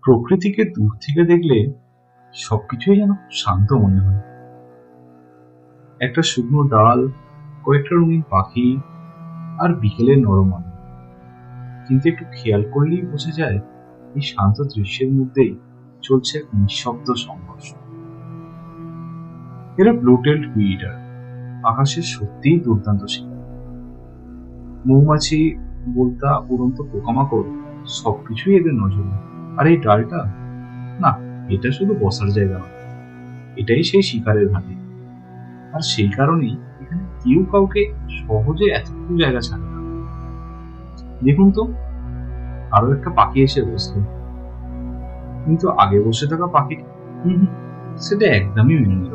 প্রকৃতিকে দূর থেকে দেখলে সবকিছুই যেন শান্ত মনে হয়। একটা শুকনো ডাল, কয়েকটা রঙিন পাখি আর বিকেলের নরম আলো। কিন্তু একটু খেয়াল করলেই বোঝা যায় এই শান্ত দৃশ্যের মধ্যেই চলছে এক নিঃশব্দ সংঘর্ষ। এরা ব্লু-টেলড বিটার, আকাশের সত্যিই দুর্দান্ত শিকার। মৌমাছি, বোলতা, উড়ন্ত পোকামাকড় সবকিছুই এদের নজরে। আর এই ডালটা, না, এটা শুধু বসার জায়গা নয়, এটাই সেই শিকারের ঘাঁটি। আর সেই কারণেই এখানে কেউ কাউকে সহজে এতটুকু জায়গা ছাড়ে না। দেখুন তো, আরো একটা পাখি এসে বসলো, কিন্তু আগে বসে থাকা পাখি সেটা একদমই মেনে নিল।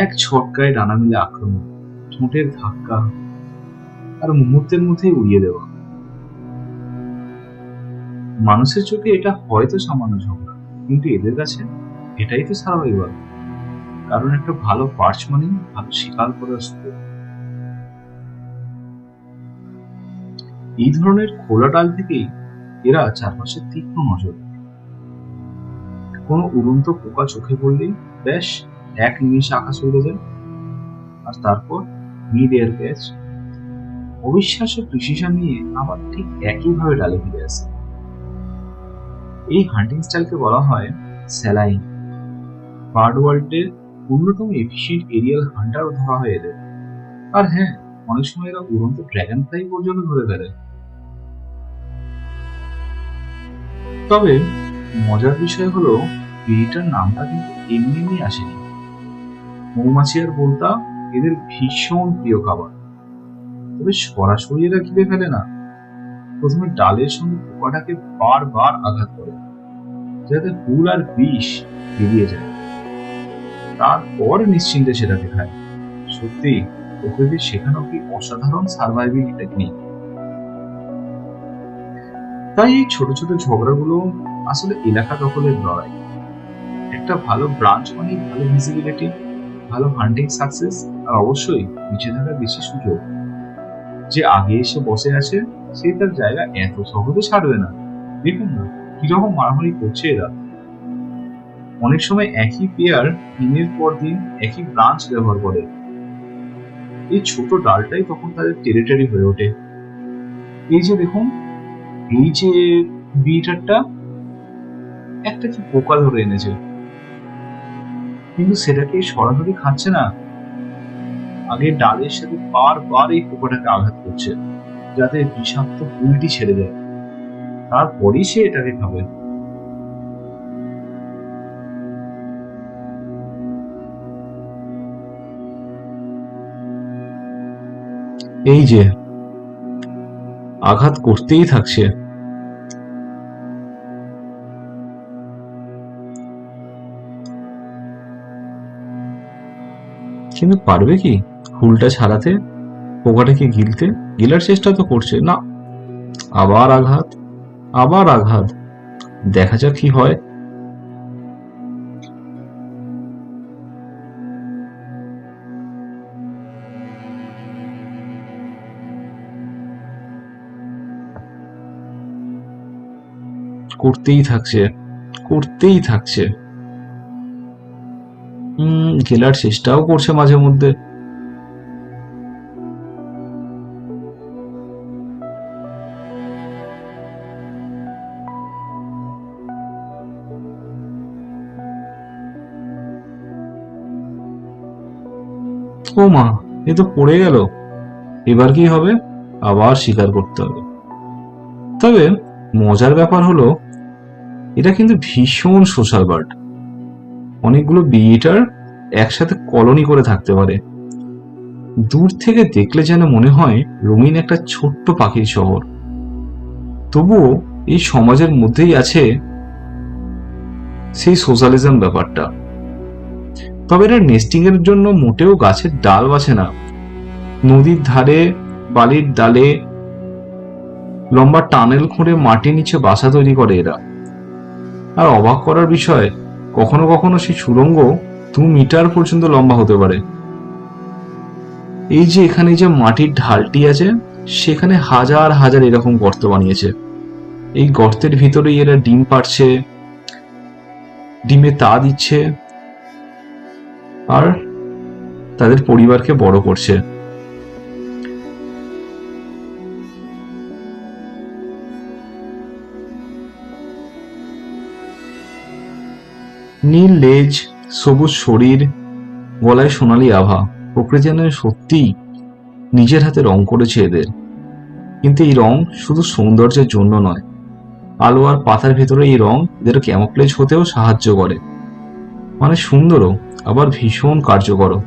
এক ছটকায় ডানা মিলে আক্রমণ, ঠোঁটের ধাক্কা, আর মুহূর্তের মধ্যেই উড়িয়ে দেওয়া। মানুষের চোখে এটা হয়তো সামান্য ঝগড়া, কিন্তু এদের কাছে এটাই তো স্বাভাবিক। কারণ একটা ভালো পার্চ মানে ভালো শিকার করার সুযোগ। এই ধরনের খোলা ডাল থেকেই এরা চারপাশে তীক্ষ্ণ নজর। কোনো উড়ন্ত পোকা চোখে পড়লেই ব্যাস এক নিমিষে আকাশে উড়ে যায়। আর তারপর মিড এয়ার ক্যাচ, অবিশ্বাস্য প্রিসিশন নিয়ে আবার ঠিক একইভাবে ডালে ফিরে আসে। এই হান্টিং স্টাইলকে বলা হয় স্যালাইন। বার্ড ওয়ার্ল্ডের অন্যতম এফিশিয়েন্ট এরিয়াল হান্টারও ধরা হয় এদের। আর হ্যাঁ, অনেক সময় এরা উড়ন্ত ড্রাগন ফ্লাই পর্যন্ত ধরে ফেলে। তবে মজার বিষয় হলো, বিটার নামটা কিন্তু এমনি এমনি আসেনি। মৌমাছি আর বোলতা এদের ভীষণ প্রিয় খাবার। তবে সরাসরি এরা ঘিরে ফেলে না, প্রথমে ডালের সঙ্গে পোকাটাকে বারবার আঘাত করে, যাতে হুল আর বিষ বেরিয়ে যায়। তারপর নিশ্চিন্তে সেটাকে খায়। সত্যি প্রকৃতির শেখানো কি অসাধারণ সার্ভাইভিং টেকনিক। তাই এই ছোট ছোট ঝগড়াগুলো আসলে এলাকা দখলের লড়াই। একটা ভালো ব্রাঞ্চ মানে ভালো ভিজিবিলিটি, ভালো হান্টিং সাকসেস, আর অবশ্যই নিচে থাকার বেশি সুযোগ। যে আগে এসে বসে আছে সে তার জায়গা এত সহজে ছাড়বে না। দেখুন না কিরকম মারামারি করছে এরা। অনেক সময় একই পেয়ার দিনের পর দিন একই ব্রাঞ্চ ব্যবহার করে। এই ছোট ডালটাই তখন তাদের টেরিটরি হয়ে ওঠে। এই যে দেখুন, এই যে বিটারটা একটা কি পোকা ধরে এনেছে, কিন্তু সেটাকে সরাসরি খাচ্ছে না, আগে ডালের সাথে বারবার এই পোকাটাকে আঘাত করছে, যাতে বিষাক্ত ফুলটি ছেড়ে যায়। তারপরেই সে এটাকে খাবে। এই যে আঘাত করতেই থাকছে। কিন্তু পারবে কি হুলটা ছাড়াতে, পোকাটাকে গিলার চেষ্টা তো করছে না। আবার আঘাত, আবার আঘাত। দেখা যাক কি হয়। করতেই থাকছে, করতেই থাকছে। গেলার চেষ্টাও করছে মাঝে মধ্যে। ও মা, এ তো পড়ে গেল। এবার কি হবে? আবার শিকার করতে হবে। তবে মজার ব্যাপার হলো, এটা কিন্তু ভীষণ সোশ্যাল বার্ড। অনেকগুলো বিটার একসাথে কলোনি করে থাকতে পারে। দূর থেকে দেখলে যেন মনে হয় রঙিন একটা ছোট্ট পাখির শহর। তবুও এই সমাজের মধ্যেই আছে সেই সোশ্যালিজম ব্যাপারটা। তবে এরা নেস্টিং এর জন্য মোটেও গাছের ডাল বাছে না। নদীর ধারে, বালির ডালে, লম্বা টানেল খুঁড়ে মাটির নিচে বাসা তৈরি করে এরা। আর অবাক করার বিষয়, কখনো কখনো সেই সুড়ঙ্গ 2 মিটার পর্যন্ত লম্বা হতে পারে। এই যে এখানে যে মাটির ঢালটি আছে, সেখানে হাজার হাজার এরকম গর্ত বানিয়েছে। এই গর্তের ভিতরেই এরা ডিম পাড়ছে, ডিমে তা দিচ্ছে আর তাদের পরিবারকে বড় করছে। নীল লেজ, সবুজ শরীর, গলায় সোনালী আভা। প্রকৃতি যেন সত্যিই নিজের হাতে রং করেছে এদের। কিন্তু এই রং শুধু সৌন্দর্যের জন্য নয়, আলো আর পাতার ভেতরে এই রং এদের ক্যামোফ্লেজ হতেও সাহায্য করে। মানে সুন্দরও, আবার ভীষণ কার্যকরও।